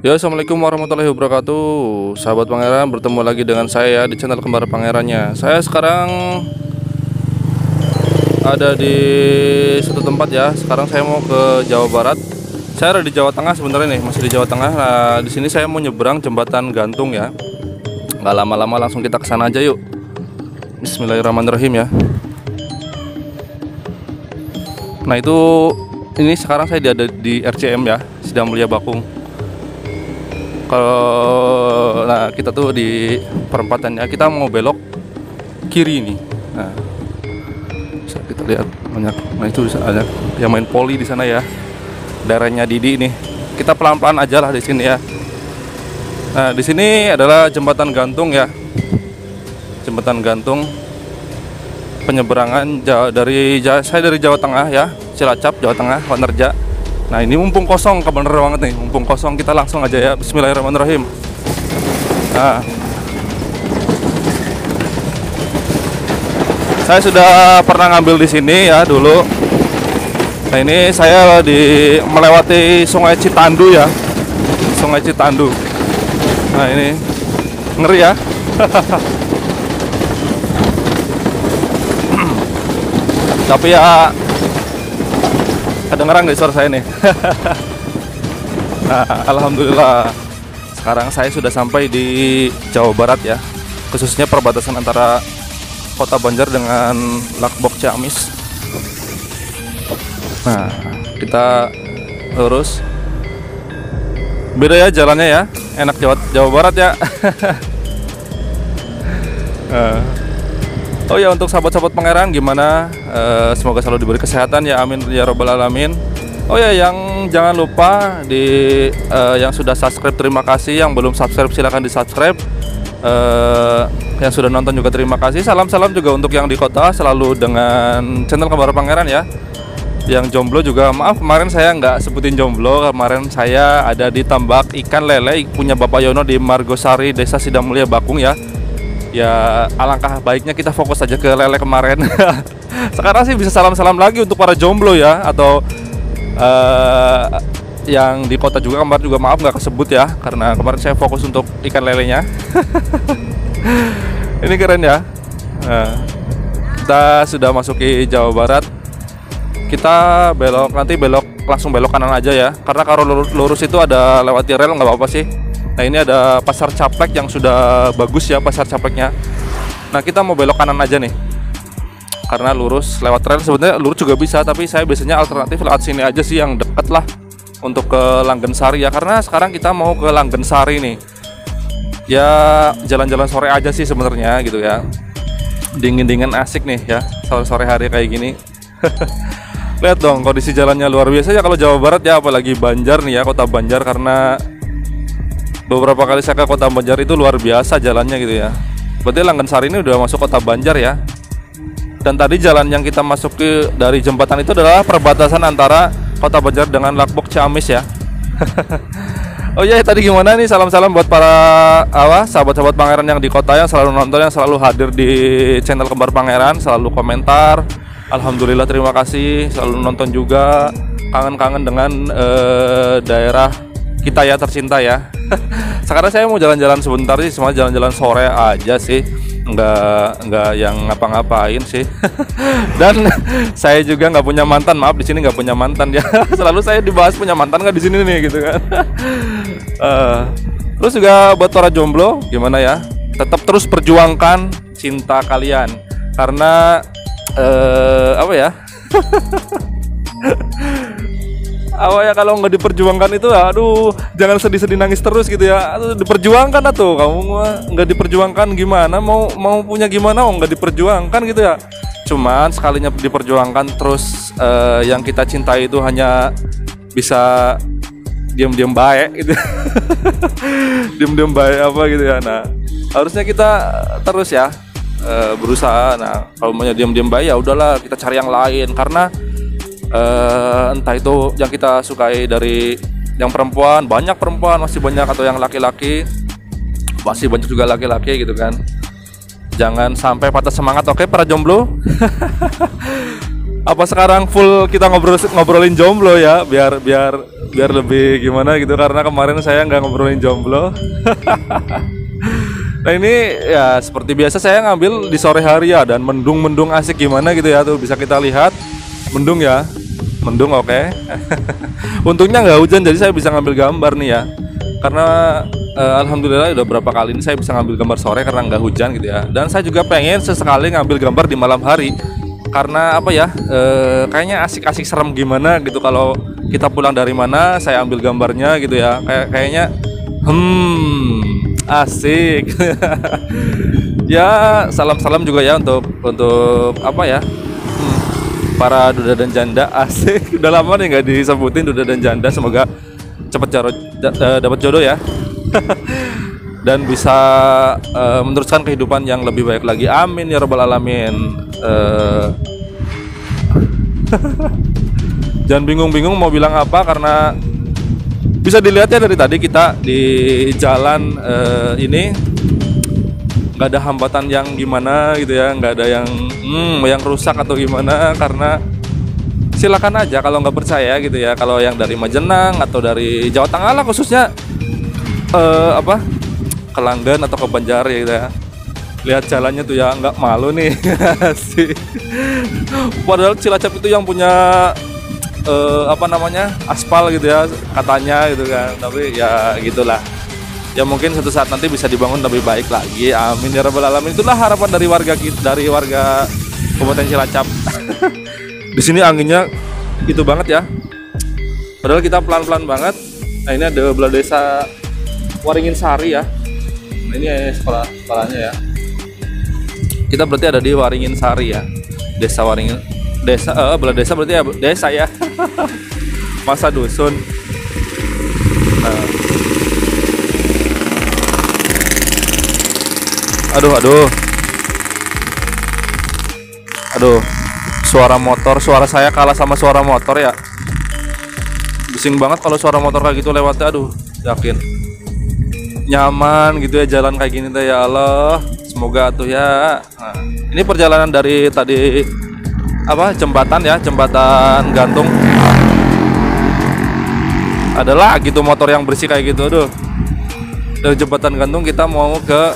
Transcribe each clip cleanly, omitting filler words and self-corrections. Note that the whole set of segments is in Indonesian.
Ya, assalamualaikum warahmatullahi wabarakatuh. Sahabat Pangeran, bertemu lagi dengan saya di channel Kembar Pangerannya. Saya sekarang ada di suatu tempat ya. Sekarang saya mau ke Jawa Barat. Saya ada di Jawa Tengah sebenarnya nih, masih di Jawa Tengah. Nah, di sini saya mau nyebrang jembatan gantung ya. Nggak lama-lama, langsung kita ke sana aja yuk. Bismillahirrahmanirrahim ya. Nah ini sekarang saya ada di RCM ya, Sidang Mulia Bakung. Nah kita tuh di perempatannya, kita mau belok kiri nih. Nah bisa kita lihat banyak. Nah itu ada yang main poli di sana ya, daerahnya Didi nih. Kita pelan-pelan aja lah di sini ya. Nah di sini adalah jembatan gantung ya, jembatan gantung penyeberangan saya dari Jawa Tengah ya, Cilacap Jawa Tengah, Wanerja. Nah ini mumpung kosong, bener banget nih, mumpung kosong kita langsung aja ya. Bismillahirrahmanirrahim. Nah, saya sudah pernah ngambil di sini ya dulu. Nah ini saya melewati Sungai Citandu ya, Sungai Citandu. Nah ini ngeri ya. Tapi ya kedengeran nggak suara saya nih? Nah, alhamdulillah sekarang saya sudah sampai di Jawa Barat ya, khususnya perbatasan antara Kota Banjar dengan Lakbok Ciamis. Nah, kita lurus. Beda ya jalannya ya, enak Jawa Barat ya. Oh ya, untuk sahabat-sahabat Pangeran gimana? Semoga selalu diberi kesehatan ya, amin ya robbal alamin. Oh ya, yang jangan lupa yang sudah subscribe terima kasih, yang belum subscribe silahkan di subscribe. Yang sudah nonton juga terima kasih. Salam-salam juga untuk yang di kota, selalu dengan channel Kembar Pangeran ya. Yang jomblo juga maaf, kemarin saya nggak sebutin jomblo. Kemarin saya ada di tambak ikan lele punya Bapak Yono di Margosari, Desa Sidang Mulia Bakung ya. Ya alangkah baiknya kita fokus aja ke lele kemarin. Sekarang sih bisa salam-salam lagi untuk para jomblo ya, atau yang di kota juga. Kemarin juga maaf nggak kesebut ya, karena kemarin saya fokus untuk ikan lelenya. Ini keren ya. Kita sudah masuki Jawa Barat. Kita nanti langsung belok kanan aja ya, karena kalau lurus itu ada lewati rel nggak apa-apa sih. Nah ini ada pasar caplek yang sudah bagus ya, pasar capleknya. Nah kita mau belok kanan aja nih, karena lurus lewat rel sebenarnya lurus juga bisa, tapi saya biasanya alternatif lewat sini aja sih, yang dekat lah untuk ke Langgensari ya, karena sekarang kita mau ke Langgensari nih. Ya jalan-jalan sore aja sih sebenarnya gitu ya, dingin-dingin asik nih ya, sore-sore hari kayak gini. Lihat dong kondisi jalannya luar biasa ya kalau Jawa Barat ya, apalagi Banjar nih ya, kota Banjar, karena beberapa kali saya ke kota Banjar itu luar biasa jalannya gitu ya. Berarti Langgensari ini udah masuk kota Banjar ya. Dan tadi jalan yang kita masuk dari jembatan itu adalah perbatasan antara kota Banjar dengan Lakbok Ciamis ya. Oh iya, tadi gimana nih, salam-salam buat para sahabat-sahabat Pangeran yang di kota, yang selalu nonton, yang selalu hadir di channel Kembar Pangeran, selalu komentar. Alhamdulillah, terima kasih, selalu nonton juga. Kangen-kangen dengan daerah kita ya, tercinta ya. Sekarang saya mau jalan-jalan sebentar sih, semua jalan-jalan sore aja sih, nggak yang ngapa-ngapain sih. Dan saya juga nggak punya mantan, maaf, di sini nggak punya mantan ya. Selalu saya dibahas punya mantan nggak di sini nih gitu kan. Terus juga buat para jomblo gimana ya, tetap terus perjuangkan cinta kalian, karena apa ya. Kalau nggak diperjuangkan itu, aduh, jangan sedih-sedih nangis terus gitu ya. Aduh, diperjuangkan atuh, kamu nggak diperjuangkan gimana, mau punya gimana, nggak diperjuangkan gitu ya. Cuman sekalinya diperjuangkan terus, yang kita cintai itu hanya bisa diam-diam baik gitu. Diam-diam baik apa gitu ya. Nah harusnya kita terus ya berusaha. Nah kalau maunya diam-diam baik ya udahlah, kita cari yang lain, karena entah itu yang kita sukai dari yang perempuan, banyak perempuan masih banyak, atau yang laki-laki masih banyak juga laki-laki gitu kan. Jangan sampai patah semangat, oke para jomblo. Apa sekarang full kita ngobrolin jomblo ya, biar lebih gimana gitu, karena kemarin saya nggak ngobrolin jomblo. Nah ini ya seperti biasa saya ngambil di sore hari ya, dan mendung asik gimana gitu ya, tuh bisa kita lihat mendung ya, mendung oke. Untungnya nggak hujan jadi saya bisa ngambil gambar nih ya, karena alhamdulillah udah berapa kali ini saya bisa ngambil gambar sore karena nggak hujan gitu ya. Dan saya juga pengen sesekali ngambil gambar di malam hari, karena apa ya, kayaknya asik-asik serem gimana gitu kalau kita pulang dari mana saya ambil gambarnya gitu ya, kayaknya asik. Ya salam juga ya untuk apa ya, para duda dan janda, asik. Udah lama nih nggak disebutin duda dan janda, semoga cepat dapat jodoh ya. Dan bisa meneruskan kehidupan yang lebih baik lagi, amin ya rabbal alamin. Jangan bingung-bingung mau bilang apa, karena bisa dilihat ya dari tadi kita di jalan ini nggak ada hambatan yang gimana gitu ya, nggak ada yang rusak atau gimana. Karena silakan aja kalau nggak percaya gitu ya, kalau yang dari Majenang atau dari Jawa Tengah lah khususnya, ke Langgan atau ke Banjar ya gitu ya, lihat jalannya tuh ya nggak malu nih. Sih. Padahal Cilacap itu yang punya aspal gitu ya katanya gitu kan, tapi ya gitulah ya, mungkin suatu saat nanti bisa dibangun lebih baik lagi, amin ya rabbal alamin. Itulah harapan dari warga Kabupaten Cilacap. Di sini anginnya itu banget ya, padahal kita pelan-pelan banget. Nah ini ada belah desa Waringin Sari ya, nah, ini sekolahnya ya. Kita berarti ada di Waringin Sari ya, desa Waringin, belah desa berarti ya desa ya. Masa dusun. Nah. Aduh, suara motor, suara saya kalah sama suara motor ya. Bising banget kalau suara motor kayak gitu lewatnya, aduh, yakin nyaman gitu ya jalan kayak gini tuh ya Allah. Semoga tuh ya. Nah, ini perjalanan dari tadi jembatan ya, jembatan gantung. Adalah gitu motor yang bersih kayak gitu, aduh. Dari jembatan gantung kita mau ke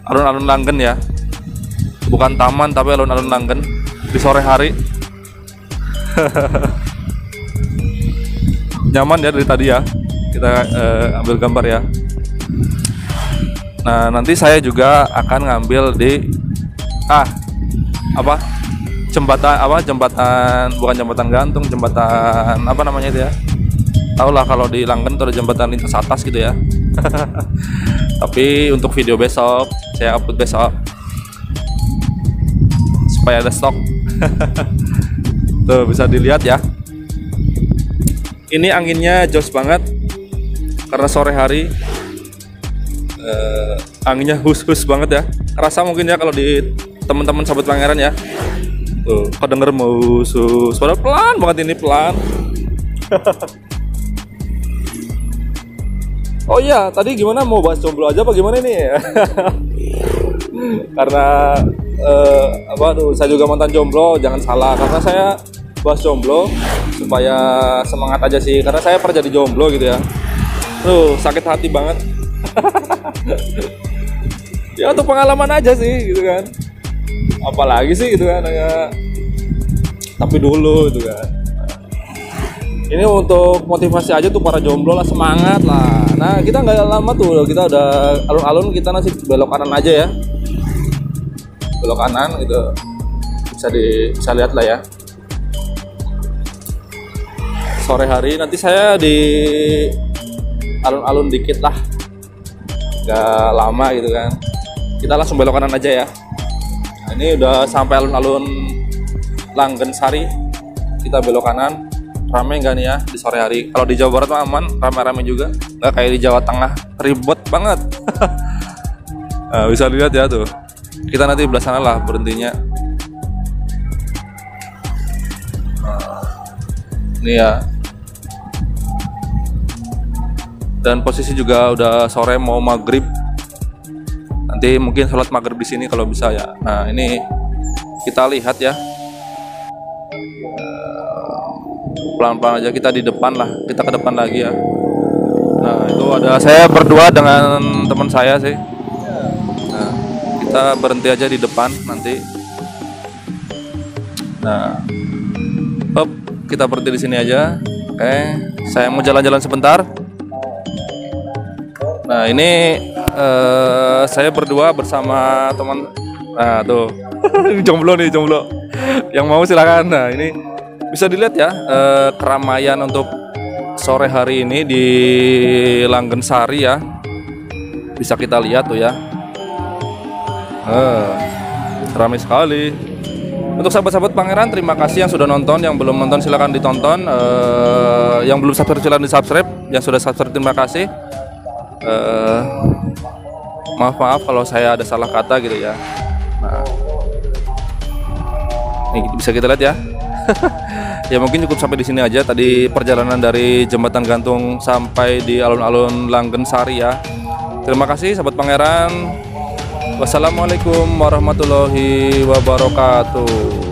alun-alun Langgen ya, bukan taman tapi alun-alun Langgen di sore hari. Nyaman ya dari tadi ya, kita ambil gambar ya. Nah nanti saya juga akan ngambil di jembatan, bukan jembatan gantung, jembatan apa namanya itu ya, tau lah kalau di Langgen itu ada jembatan lintas atas gitu ya. Tapi untuk video besok saya upload besok supaya ada stok. Tuh bisa dilihat ya, ini anginnya jos banget karena sore hari. Anginnya hus banget ya, kerasa mungkin ya kalau di teman-teman sahabat Pangeran ya. Tuh kedenger mau hus, padahal pelan banget, ini pelan. Oh iya, tadi gimana, mau bahas jomblo aja apa gimana ini? Karena saya juga mantan jomblo, jangan salah, karena saya bahas jomblo supaya semangat aja sih, karena saya pernah jadi jomblo gitu ya. Tuh sakit hati banget. Ya untuk pengalaman aja sih gitu kan, apalagi sih gitu kan ya. Tapi dulu gitu kan, ini untuk motivasi aja tuh para jomblo lah, semangat lah. Nah kita nggak lama tuh, kita udah alun-alun, kita nanti belok kanan aja ya, belok kanan gitu, bisa lihat lah ya. Sore hari nanti saya di alun-alun dikit lah, nggak lama gitu kan, kita langsung belok kanan aja ya. Nah, ini udah sampai alun-alun Langgen Sari, kita belok kanan. Rame nggak nih ya di sore hari? Kalau di Jawa Barat mah aman, rame-rame juga, nggak kayak di Jawa Tengah ribet banget. Nah, bisa lihat ya tuh, kita nanti belah sana lah berhentinya. Ini ya, dan posisi juga udah sore mau maghrib. Nanti mungkin sholat maghrib di sini kalau bisa ya. Nah ini kita lihat ya, pelan-pelan aja, kita di depan lah, kita ke depan lagi ya. Nah itu ada saya berdua dengan teman saya sih. Nah, kita berhenti aja di depan nanti. Nah, hop, kita berhenti di sini aja. Oke, saya mau jalan-jalan sebentar. Nah ini saya berdua bersama teman. Nah tuh, jomblo nih, jomblo. Yang mau silakan. Nah ini bisa dilihat ya, keramaian untuk sore hari ini di Langgensari ya. Bisa kita lihat tuh ya, ramai sekali. Untuk sahabat-sahabat Pangeran, terima kasih yang sudah nonton. Yang belum nonton silahkan ditonton. Yang belum subscribe silahkan di subscribe. Yang sudah subscribe terima kasih. Maaf kalau saya ada salah kata gitu ya. Nah, ini bisa kita lihat ya. Ya mungkin cukup sampai di sini aja tadi perjalanan dari Jembatan Gantung sampai di alun-alun Langgensari ya. Terima kasih sahabat Pangeran. Wassalamualaikum warahmatullahi wabarakatuh.